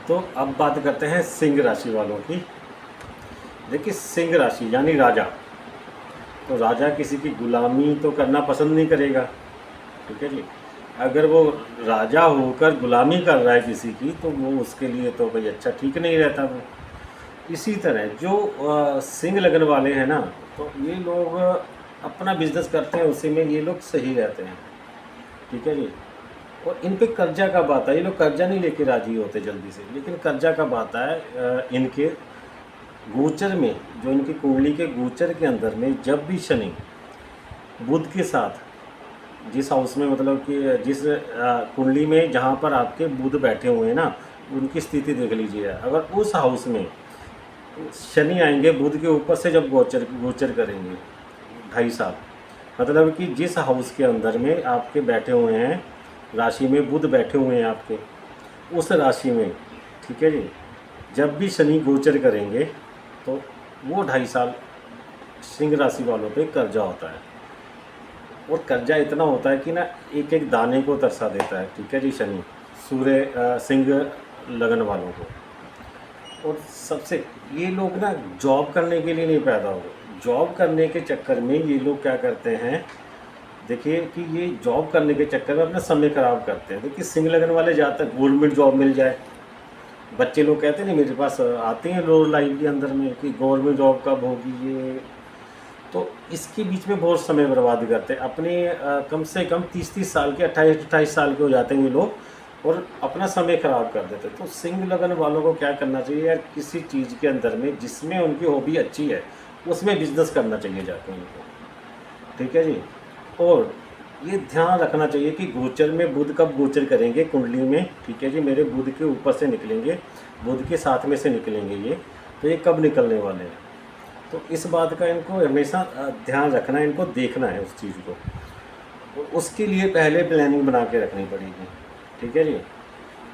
तो अब बात करते हैं सिंह राशि वालों की। देखिए, सिंह राशि यानी राजा, तो राजा किसी की गुलामी तो करना पसंद नहीं करेगा, ठीक है जी। अगर वो राजा होकर गुलामी कर रहा है किसी की, तो वो उसके लिए तो भाई अच्छा ठीक नहीं रहता वो। इसी तरह जो सिंह लगन वाले हैं ना, तो ये लोग अपना बिजनेस करते हैं, उसी में ये लोग सही रहते हैं, ठीक है जी। और इन पे कर्जा कब आता है, ये लोग कर्जा नहीं लेके राजी होते जल्दी से, लेकिन कर्जा कब आता है इनके गोचर में, जो इनकी कुंडली के गोचर के अंदर में जब भी शनि बुध के साथ जिस हाउस में, मतलब कि जिस कुंडली में जहाँ पर आपके बुध बैठे हुए हैं ना, उनकी स्थिति देख लीजिए। अगर उस हाउस में शनि आएंगे बुध के ऊपर से, जब गोचर गोचर करेंगे 2.5 साल, मतलब कि जिस हाउस के अंदर में आपके बैठे हुए हैं, राशि में बुध बैठे हुए हैं आपके, उस राशि में, ठीक है जी, जब भी शनि गोचर करेंगे तो वो 2.5 साल सिंह राशि वालों पे कर्जा होता है। और कर्जा इतना होता है कि ना एक एक दाने को तरसा देता है, ठीक है जी, शनि सूर्य सिंह लगन वालों को। और सबसे ये लोग ना जॉब करने के लिए नहीं पैदा हुए, जॉब करने के चक्कर में ये लोग क्या करते हैं, देखिए कि ये जॉब करने के चक्कर में अपना समय खराब करते हैं। देखिए, सिंह लगन वाले ज़्यादातर गवर्नमेंट जॉब मिल जाए, बच्चे लोग कहते हैं नहीं, मेरे पास आते हैं लोग लाइफ के अंदर में कि गवर्नमेंट जॉब कब होगी ये, तो इसके बीच में बहुत समय बर्बाद करते हैं अपने। कम से कम 30-30 साल के, 28-28 साल के हो जाते हैं ये लोग, और अपना समय ख़राब कर देते हैं। तो सिंह लगन वालों को क्या करना चाहिए यार, किसी चीज़ के अंदर में जिसमें उनकी हॉबी अच्छी है उसमें बिजनेस करना चाहिए जाके उनको, ठीक है जी। और ये ध्यान रखना चाहिए कि गोचर में बुध कब गोचर करेंगे कुंडली में, ठीक है जी, मेरे बुध के ऊपर से निकलेंगे, बुध के साथ में से निकलेंगे ये, तो ये कब निकलने वाले हैं। तो इस बात का इनको हमेशा ध्यान रखना है, इनको देखना है उस चीज़ को, और उसके लिए पहले प्लानिंग बना के रखनी पड़ेगी, ठीक है जी।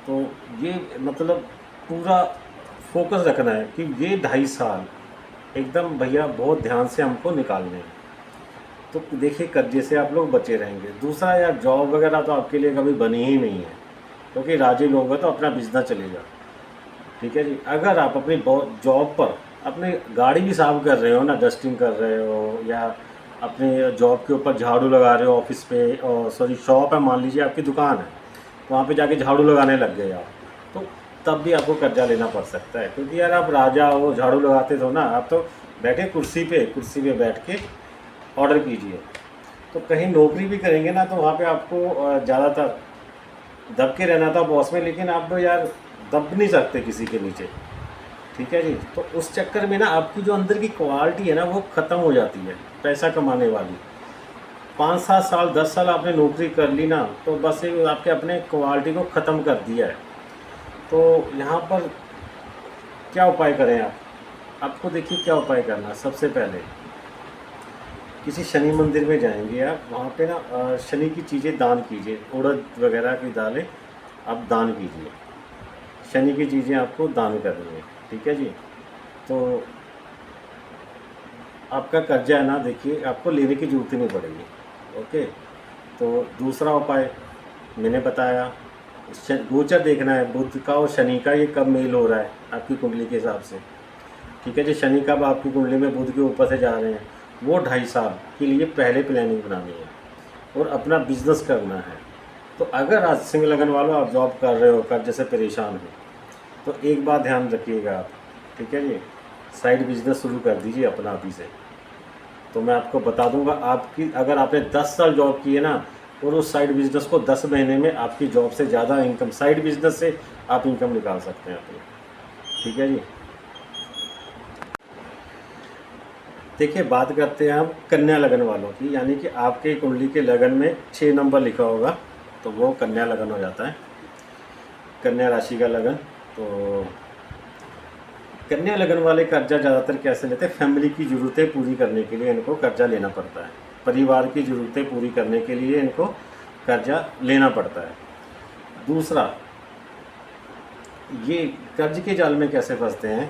तो ये मतलब पूरा फोकस रखना है कि ये 2.5 साल एकदम भैया बहुत ध्यान से हमको निकालने हैं। तो देखिए, कर्जे से आप लोग बचे रहेंगे। दूसरा यार, जॉब वगैरह तो आपके लिए कभी बनी ही नहीं है, क्योंकि राजी लोग हैं तो अपना बिजनेस चलेगा, ठीक है जी। अगर आप अपनी जॉब पर अपनी गाड़ी भी साफ कर रहे हो ना, डस्टिंग कर रहे हो, या अपने जॉब के ऊपर झाड़ू लगा रहे हो ऑफिस पे, और सॉरी शॉप है, मान लीजिए आपकी दुकान है, वहाँ पे जाके झाड़ू लगाने लग गए आप, तो तब भी आपको कर्जा लेना पड़ सकता है। क्योंकि यार आप राजा हो, झाड़ू लगाते थे ना, आप तो बैठे कुर्सी पे बैठ के ऑर्डर कीजिए। तो कहीं नौकरी भी करेंगे ना, तो वहाँ पे आपको ज़्यादातर दब के रहना था बॉस में, लेकिन आप तो यार दब नहीं सकते किसी के नीचे, ठीक है जी। तो उस चक्कर में ना आपकी जो अंदर की क्वालिटी है ना, वो ख़त्म हो जाती है पैसा कमाने वाली। 5-7 साल 10 साल आपने नौकरी कर ली ना, तो बस ये आपके अपने क्वालिटी को ख़त्म कर दिया है। तो यहाँ पर क्या उपाय करें आप, आपको देखिए क्या उपाय करना है। सबसे पहले किसी शनि मंदिर में जाएंगे आप, वहाँ पे ना शनि की चीज़ें दान कीजिए, उड़द वगैरह की दालें आप दान कीजिए, शनि की चीज़ें आपको दान करनी है, ठीक है जी। तो आपका कर्जा है ना, देखिए आपको लेने की ज़रूरत ही नहीं पड़ेगी, ओके। तो दूसरा उपाय मैंने बताया, गोचर देखना है बुध का और शनि का, ये कब मेल हो रहा है आपकी कुंडली के हिसाब से, ठीक है जी। शनि कब आपकी कुंडली में बुध के ऊपर से जा रहे हैं, वो 2.5 साल के लिए पहले प्लानिंग बनानी है और अपना बिजनेस करना है। तो अगर आज सिंह लगन वालों आप जॉब कर रहे हो, कर्जे से परेशान हो, तो एक बात ध्यान रखिएगा आप, ठीक है जी, साइड बिजनेस शुरू कर दीजिए अपना अभी से। तो मैं आपको बता दूंगा, आपकी अगर आपने 10 साल जॉब की है ना, और उस साइड बिजनेस को 10 महीने में आपकी जॉब से ज़्यादा इनकम, साइड बिजनेस से आप इनकम निकाल सकते हैं अपनी, ठीक है जी। देखिए, बात करते हैं हम कन्या लगन वालों की, यानी कि आपके कुंडली के लगन में 6 नंबर लिखा होगा तो वो कन्या लगन हो जाता है, कन्या राशि का लगन। तो कन्या लगन वाले कर्जा ज़्यादातर कैसे लेते हैं, फैमिली की ज़रूरतें पूरी करने के लिए इनको कर्जा लेना पड़ता है, परिवार की ज़रूरतें पूरी करने के लिए इनको कर्जा लेना पड़ता है। दूसरा, ये कर्ज के जाल में कैसे फंसते हैं,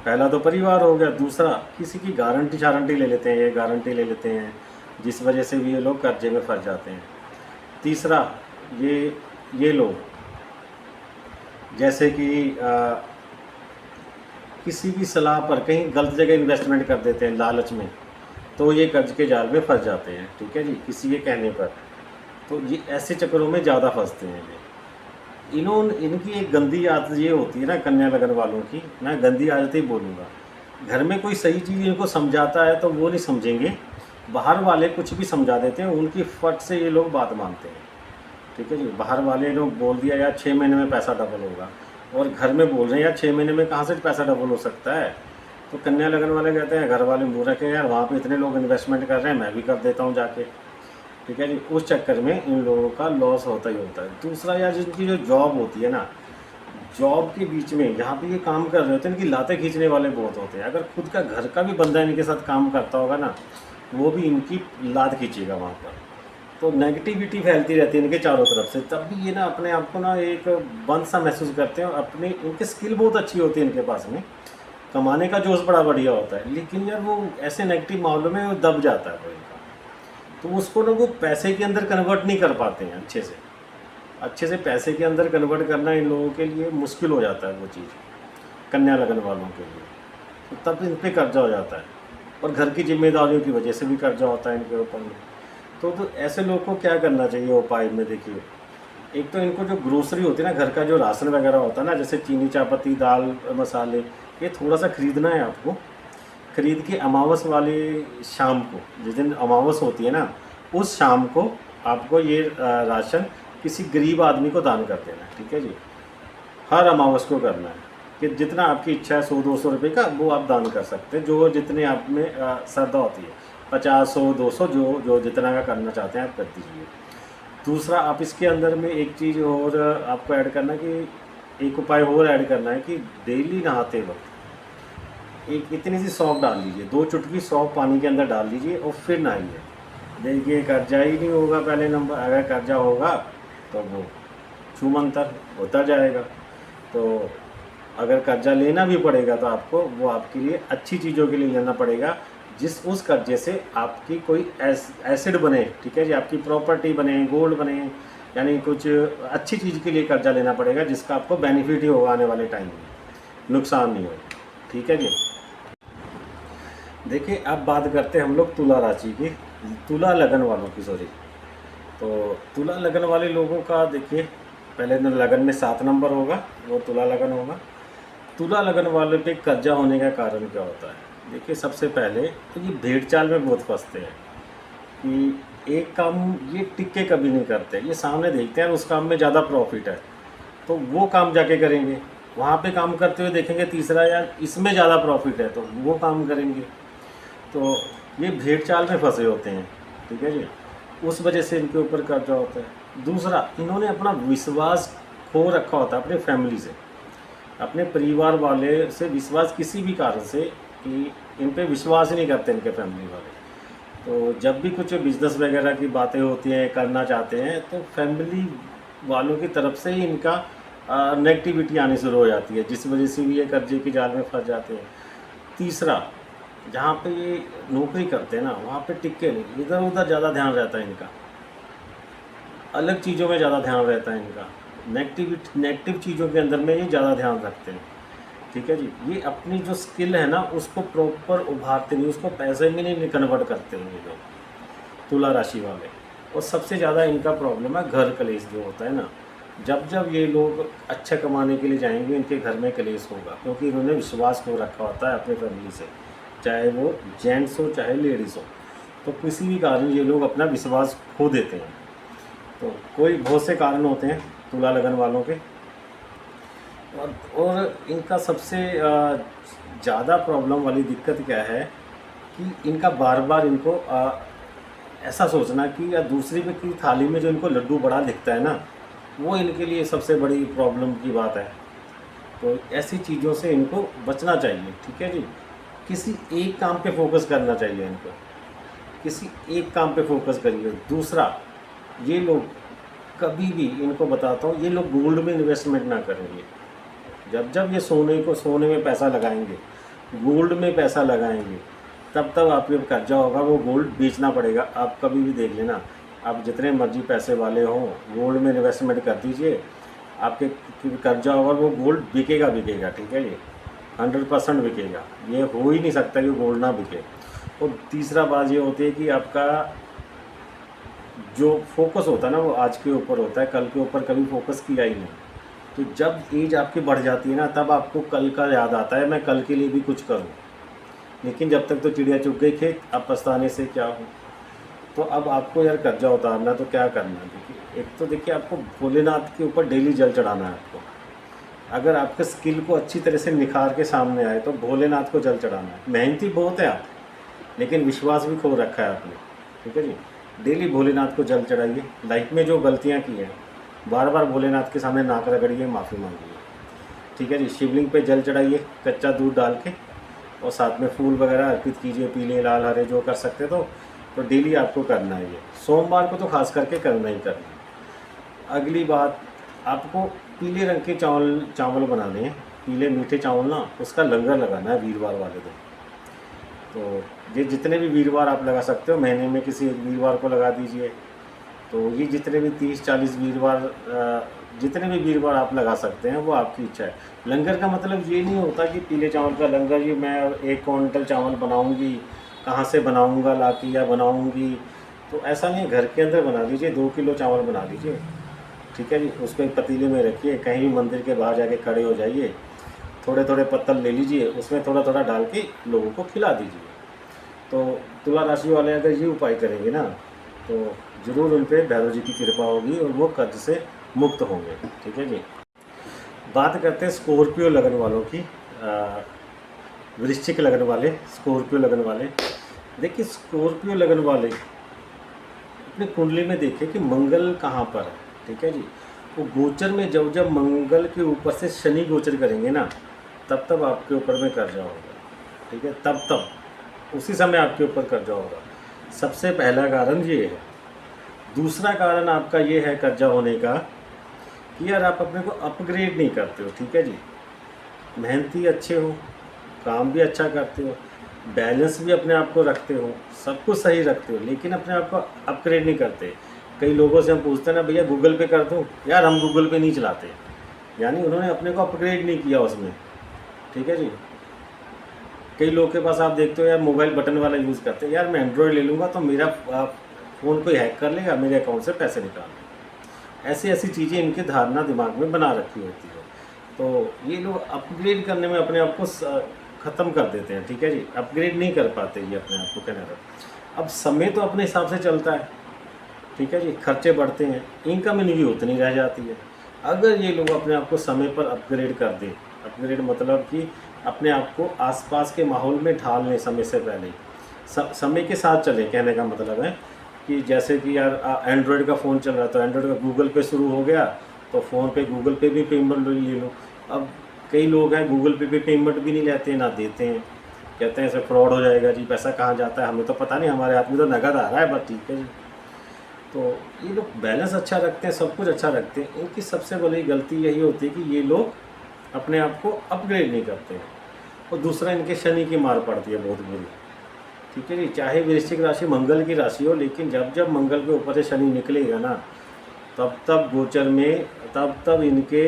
पहला तो परिवार हो गया, दूसरा किसी की गारंटी ले लेते हैं, ये गारंटी ले लेते हैं जिस वजह से भी ये लोग कर्जे में फंस जाते हैं। तीसरा, ये लोग जैसे कि किसी की सलाह पर कहीं गलत जगह इन्वेस्टमेंट कर देते हैं लालच में, तो ये कर्ज के जाल में फंस जाते हैं। ठीक है जी, किसी के कहने पर, तो ये ऐसे चक्करों में ज़्यादा फंसते हैं ये। इनकी एक गंदी आदत ये होती है ना, कन्या लगन वालों की, मैं गंदी आदत ही बोलूँगा। घर में कोई सही चीज़ इनको समझाता है तो वो नहीं समझेंगे, बाहर वाले कुछ भी समझा देते हैं, उनकी फट से ये लोग बात मानते हैं। ठीक है जी, बाहर वाले लोग बोल दिया यार 6 महीने में पैसा डबल होगा, और घर में बोल रहे हैं यार 6 महीने में कहाँ से पैसा डबल हो सकता है। तो कन्या लगन वाले कहते हैं घर वाले मूर्ख है यार, वहाँ पे इतने लोग इन्वेस्टमेंट कर रहे हैं, मैं भी कर देता हूँ जाके। ठीक है जी, उस चक्कर में इन लोगों का लॉस होता ही होता है। दूसरा यार, जिनकी जो जॉब होती है ना, जॉब के बीच में जहाँ पे ये काम कर रहे होते हैं, इनकी लातें खींचने वाले बहुत होते हैं। अगर खुद का घर का भी बंदा इनके साथ काम करता होगा ना, वो भी इनकी लात खींचेगा वहाँ पर। तो नेगेटिविटी फैलती रहती है इनके चारों तरफ से, तब भी ये ना अपने आप को ना एक बंद सा महसूस करते हैं। और अपने इनके स्किल बहुत अच्छी होती है इनके पास में, कमाने का जोश बड़ा बढ़िया होता है, लेकिन यार वो ऐसे नेगेटिव मामलों में वो दब जाता है वो इनका। तो उसको ना वो पैसे के अंदर कन्वर्ट नहीं कर पाते हैं अच्छे से पैसे के अंदर कन्वर्ट करना इन लोगों के लिए मुश्किल हो जाता है वो चीज़, कन्या लगन वालों के लिए। तो तब इन पर कर्जा हो जाता है, और घर की जिम्मेदारियों की वजह से भी कर्जा होता है इनके ऊपर में। तो ऐसे लोग को क्या करना चाहिए उपाय में? देखिए, एक तो इनको जो ग्रोसरी होती है ना, घर का जो राशन वगैरह होता है ना, जैसे चीनी, चायपत्ती, दाल, मसाले, ये थोड़ा सा ख़रीदना है आपको। ख़रीद के अमावस वाली शाम को, जिस दिन अमावस होती है ना, उस शाम को आपको ये राशन किसी गरीब आदमी को दान कर देना है। ठीक है जी, हर अमावस को करना है, कि जितना आपकी इच्छा है 100-200 रुपये का वो आप दान कर सकते हैं, जो जितने आप में श्रद्धा होती है, 50, 100, 200, जो जितना का करना चाहते हैं आप कर दीजिए। दूसरा, आप इसके अंदर में एक चीज़ और आपको ऐड करना, कि एक उपाय और ऐड करना है कि डेली नहाते वक्त एक इतनी सी सौंफ डाल लीजिए, 2 चुटकी सौंफ पानी के अंदर डाल लीजिए और फिर नहाइए। देखिए, कर्जा ही नहीं होगा पहले नंबर। अगर कर्जा होगा तो वो छूमंतर होता जाएगा। तो अगर कर्जा लेना भी पड़ेगा तो आपको वो आपके लिए अच्छी चीज़ों के लिए लेना पड़ेगा, उस कर्जे से आपकी कोई एसिड बने। ठीक है जी, आपकी प्रॉपर्टी बने, गोल्ड बने, यानी कुछ अच्छी चीज़ के लिए कर्जा लेना पड़ेगा, जिसका आपको बेनिफिट ही होगा आने वाले टाइम में, नुकसान नहीं होगा। ठीक है जी। देखिए, अब बात करते हैं हम लोग तुला राशि की, तुला लगन वालों की, सॉरी। तो तुला लगन वाले लोगों का देखिए, पहले लगन में 7 नंबर होगा, वो तुला लगन होगा। तुला लगन वाले पे कर्जा होने का कारण क्या होता है? देखिए, सबसे पहले तो ये भेड़ चाल में बहुत फंसते हैं कि एक काम ये टिक के कभी नहीं करते। ये सामने देखते हैं उस काम में ज़्यादा प्रॉफिट है तो वो काम जाके करेंगे, वहाँ पे काम करते हुए देखेंगे तीसरा यार इसमें ज़्यादा प्रॉफिट है तो वो काम करेंगे। तो ये भेड़ चाल में फंसे होते हैं। ठीक है जी, उस वजह से इनके ऊपर कर्जा होता है। दूसरा, इन्होंने अपना विश्वास खो रखा होता है अपनी फैमिली से, अपने परिवार वाले से विश्वास किसी भी कारण से, कि इन पे विश्वास ही नहीं करते इनके फैमिली वाले। तो जब भी कुछ बिज़नेस वगैरह की बातें होती हैं, करना चाहते हैं, तो फैमिली वालों की तरफ से ही इनका नेगेटिविटी आनी शुरू हो जाती है, जिस वजह से भी ये कर्जे की जाल में फंस जाते हैं। तीसरा, जहाँ पे ये नौकरी करते हैं ना, वहाँ पे टिके नहीं, इधर उधर ज़्यादा ध्यान रहता है इनका, अलग चीज़ों में ज़्यादा ध्यान रहता है इनका, नेगेटिव चीज़ों के अंदर में ये ज़्यादा ध्यान रखते हैं। ठीक है जी, ये अपनी जो स्किल है ना उसको प्रॉपर उभारते नहीं, उसको पैसे में नहीं कन्वर्ट करते हैं ये लोग तुला राशि वाले। और सबसे ज़्यादा इनका प्रॉब्लम है घर कलेश जो होता है ना, जब जब ये लोग अच्छा कमाने के लिए जाएंगे इनके घर में कलेश होगा, क्योंकि इन्होंने विश्वास खो रखा होता है अपनी फैमिली से, चाहे वो जेंट्स हो चाहे लेडीज़ हो। तो किसी भी कारण ये लोग अपना विश्वास खो देते हैं। तो कोई बहुत से कारण होते हैं तुला लगन वालों के, और इनका सबसे ज़्यादा प्रॉब्लम वाली दिक्कत क्या है कि इनका बार बार इनको ऐसा सोचना कि या दूसरी की थाली में जो इनको लड्डू बड़ा दिखता है ना, वो इनके लिए सबसे बड़ी प्रॉब्लम की बात है। तो ऐसी चीज़ों से इनको बचना चाहिए। ठीक है जी, किसी एक काम पे फोकस करना चाहिए इनको, किसी एक काम पे फोकस करिए। दूसरा, ये लोग कभी भी, इनको बताता हूँ, ये लोग गोल्ड में इन्वेस्टमेंट ना करेंगे। जब जब ये सोने में पैसा लगाएंगे, गोल्ड में पैसा लगाएंगे, तब तब आपके कर्जा होगा, वो गोल्ड बेचना पड़ेगा। आप कभी भी देख लेना, आप जितने मर्जी पैसे वाले हों, गोल्ड में इन्वेस्टमेंट कर दीजिए, आपके कर्जा होगा वो गोल्ड बिकेगा बिकेगा, ठीक है जी, 100% बिकेगा। ये हो ही नहीं सकता कि गोल्ड ना बिके। और तीसरा बात ये होती है कि आपका जो फोकस होता है ना वो आज के ऊपर होता है, कल के ऊपर कभी फोकस किया ही नहीं। तो जब एज आपकी बढ़ जाती है ना तब आपको कल का याद आता है, मैं कल के लिए भी कुछ करूं। लेकिन जब तक तो चिड़िया चुग गई खेत, अब पछताने से क्या हो। तो अब आपको यार कर्जा उतारना तो क्या करना है, देखिए एक तो देखिए आपको भोलेनाथ के ऊपर डेली जल चढ़ाना है आपको। अगर आपके स्किल को अच्छी तरह से निखार के सामने आए तो भोलेनाथ को जल चढ़ाना है। मेहनती बहुत है आप, लेकिन विश्वास भी खो रखा है आपने, ठीक है जी। डेली भोलेनाथ को जल चढ़ाइए। लाइफ में जो गलतियाँ की हैं बार बार भोलेनाथ के सामने नाक रगड़िए, माफ़ी मांगिए, ठीक है जी। शिवलिंग पे जल चढ़ाइए कच्चा दूध डाल के, और साथ में फूल वगैरह अर्पित कीजिए, पीले लाल हरे जो कर सकते तो डेली आपको करना है ये। सोमवार को तो खास करके करना ही करना है। अगली बात, आपको पीले रंग के चावल बनाने हैं, पीले मीठे चावल ना, उसका लंगर लगाना है वीरवार वाले दिन। तो ये जितने भी वीरवार आप लगा सकते हो, महीने में किसी एक वीरवार को लगा दीजिए। तो ये जितने भी 30-40 वीरवार, जितने भी वीरवार आप लगा सकते हैं वो आपकी इच्छा है। लंगर का मतलब ये नहीं होता कि पीले चावल का लंगर ये मैं 1 क्विंटल चावल बनाऊंगी, कहाँ से बनाऊंगा लाके या बनाऊंगी, तो ऐसा नहीं। घर के अंदर बना लीजिए, 2 किलो चावल बना लीजिए, ठीक है जी। उसको एक पतीले में रखिए, कहीं भी मंदिर के बाहर जाके खड़े हो जाइए, थोड़े थोड़े पत्तल ले लीजिए, उसमें थोड़ा थोड़ा डाल के लोगों को खिला दीजिए। तो तुला राशि वाले अगर ये उपाय करेंगे ना तो ज़रूर उन पर भैरव जी की कृपा होगी और वो कर्ज से मुक्त होंगे, ठीक है जी। बात करते हैं स्कॉर्पियो लगन वालों की, वृश्चिक लगन वाले, स्कॉर्पियो लगन वाले। देखिए स्कॉर्पियो लगन वाले अपनी कुंडली में देखें कि मंगल कहाँ पर है, ठीक है जी। वो गोचर में जब जब मंगल के ऊपर से शनि गोचर करेंगे ना तब तब आपके ऊपर में कर्जा होगा, ठीक है। तब तब उसी समय आपके ऊपर कर्जा होगा। सबसे पहला कारण ये है। दूसरा कारण आपका ये है कर्जा होने का कि यार आप अपने को अपग्रेड नहीं करते हो, ठीक है जी। मेहनती अच्छे हो, काम भी अच्छा करते हो, बैलेंस भी अपने आप को रखते हो, सब कुछ सही रखते हो, लेकिन अपने आप को अपग्रेड नहीं करते। कई लोगों से हम पूछते हैं ना, भैया गूगल पे कर दूँ, यार हम गूगल पे नहीं चलाते, यानी उन्होंने अपने को अपग्रेड नहीं किया उसमें, ठीक है जी। कई लोगों के पास आप देखते हो यार मोबाइल बटन वाला यूज़ करते हैं, यार मैं एंड्रॉयड ले लूँगा तो मेरा फ़ोन कोई हैक कर लेगा, मेरे अकाउंट से पैसे निकाल लेगा। ऐसी ऐसी चीज़ें इनकी धारणा दिमाग में बना रखी होती है। तो ये लोग अपग्रेड करने में अपने आप को ख़त्म कर देते हैं, ठीक है जी। अपग्रेड नहीं कर पाते ये अपने आप को, कहने का। अब समय तो अपने हिसाब से चलता है, ठीक है जी। खर्चे बढ़ते हैं, इनकम इनकी उतनी रह जाती है। अगर ये लोग अपने आप को समय पर अपग्रेड कर दें, अपग्रेड मतलब कि अपने आप को आसपास के माहौल में ढाल लें समय से पहले, समय के साथ चलें, कहने का मतलब है कि जैसे कि यार एंड्रॉयड का फ़ोन चल रहा है तो एंड्रॉयड का गूगल पे शुरू हो गया तो फ़ोन पे गूगल पे भी पेमेंट ले लो। अब कई लोग हैं गूगल पे भी पेमेंट भी नहीं लेते ना देते हैं, कहते हैं ऐसे फ्रॉड हो जाएगा जी, पैसा कहाँ जाता है हमें तो पता नहीं, हमारे हाथ में तो नगद आ रहा है बस, ठीक है जी। तो ये लोग बैलेंस अच्छा रखते हैं, सब कुछ अच्छा रखते हैं। इनकी सबसे बड़ी गलती यही होती है कि ये लोग अपने आप को अपग्रेड नहीं करते हैं। और दूसरा, इनके शनि की मार पड़ती है बहुत बुरी, ठीक है जी। चाहे वृश्चिक राशि मंगल की राशि हो, लेकिन जब जब मंगल के ऊपर से शनि निकलेगा ना तब तब गोचर में तब इनके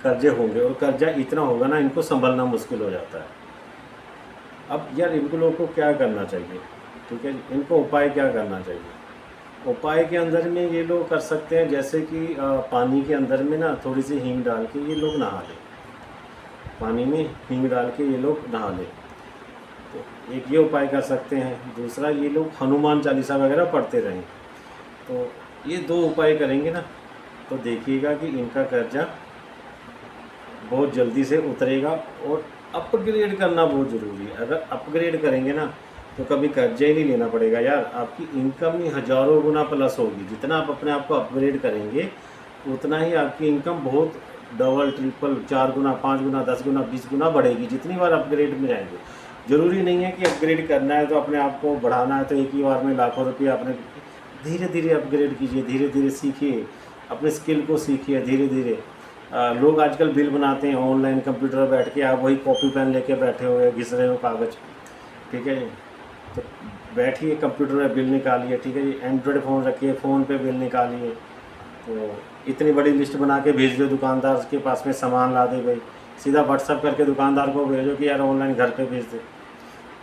कर्जे होंगे, और कर्जा इतना होगा ना इनको संभलना मुश्किल हो जाता है। अब यार इनको लोगों को क्या करना चाहिए, ठीक है जी। इनको उपाय क्या करना चाहिए? उपाय के अंदर में ये लोग कर सकते हैं जैसे कि पानी के अंदर में ना थोड़ी सी हींग डाल के ये लोग नहा लें, पानी में हींग डाल के ये लोग नहा लें। तो एक ये उपाय कर सकते हैं। दूसरा, ये लोग हनुमान चालीसा वगैरह पढ़ते रहें। तो ये 2 उपाय करेंगे ना तो देखिएगा कि इनका कर्जा बहुत जल्दी से उतरेगा। और अपग्रेड करना बहुत ज़रूरी है। अगर अपग्रेड करेंगे ना तो कभी कर्जा ही नहीं लेना पड़ेगा यार, आपकी इनकम ही हज़ारों गुना प्लस होगी। जितना आप अपने आप को अपग्रेड करेंगे उतना ही आपकी इनकम बहुत डबल ट्रिपल 4 गुना 5 गुना 10 गुना 20 गुना बढ़ेगी जितनी बार अपग्रेड में जाएंगे। ज़रूरी नहीं है कि अपग्रेड करना है तो अपने आप को बढ़ाना है तो एक ही बार में लाखों रुपये अपने, धीरे धीरे अपग्रेड कीजिए, धीरे धीरे सीखिए, अपने स्किल को सीखिए धीरे धीरे। लोग आजकल बिल बनाते हैं ऑनलाइन, कंप्यूटर बैठ के, आप वही कॉपी पेन लेके बैठे हुए घिस रहे हो कागज़, ठीक है जी। तो बैठिए कंप्यूटर में बिल निकालिए, ठीक है जी। एंड्रॉयड फ़ोन रखिए, फ़ोन पे बिल निकालिए। तो इतनी बड़ी लिस्ट बना के भेज दो दुकानदार के पास में, सामान ला दे भाई, सीधा व्हाट्सअप करके दुकानदार को भेजो कि यार ऑनलाइन घर पे भेज दे।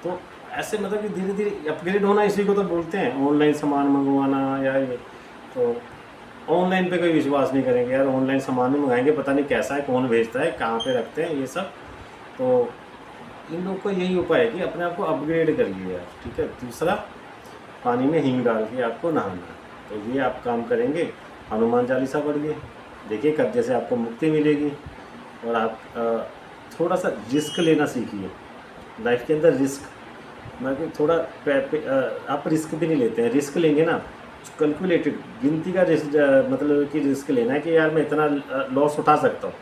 तो ऐसे मतलब कि धीरे धीरे अपग्रेड होना इसी को तो बोलते हैं, ऑनलाइन सामान मंगवाना या ये। तो ऑनलाइन पे कोई विश्वास नहीं करेंगे यार, ऑनलाइन सामान नहीं मंगाएंगे, पता नहीं कैसा है, कौन भेजता है, कहाँ पे रखते हैं ये सब। तो इन लोग का यही उपाय है कि अपने आप को अपग्रेड करिए यार, ठीक है। दूसरा, पानी में हींग डाल के आपको नहाना, तो ये आप काम करेंगे, हनुमान चालीसा पढ़िए, देखिए कब्जे से आपको मुक्ति मिलेगी। और आप थोड़ा सा रिस्क लेना सीखिए लाइफ के अंदर। रिस्क मतलब थोड़ा आप रिस्क भी नहीं लेते हैं, रिस्क लेंगे ना कैलकुलेटेड, गिनती का रिस्क, मतलब कि रिस्क लेना है कि यार मैं इतना लॉस उठा सकता हूँ।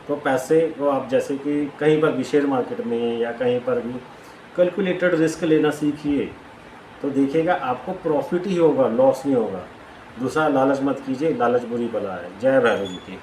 तो पैसे को आप जैसे कि कहीं पर भी शेयर मार्केट में या कहीं पर भी कैलकुलेटेड रिस्क लेना सीखिए, तो देखिएगा आपको प्रॉफिट ही होगा, लॉस नहीं होगा। दूसरा, लालच मत कीजिए, लालच बुरी बला है। जय भैरव जी की।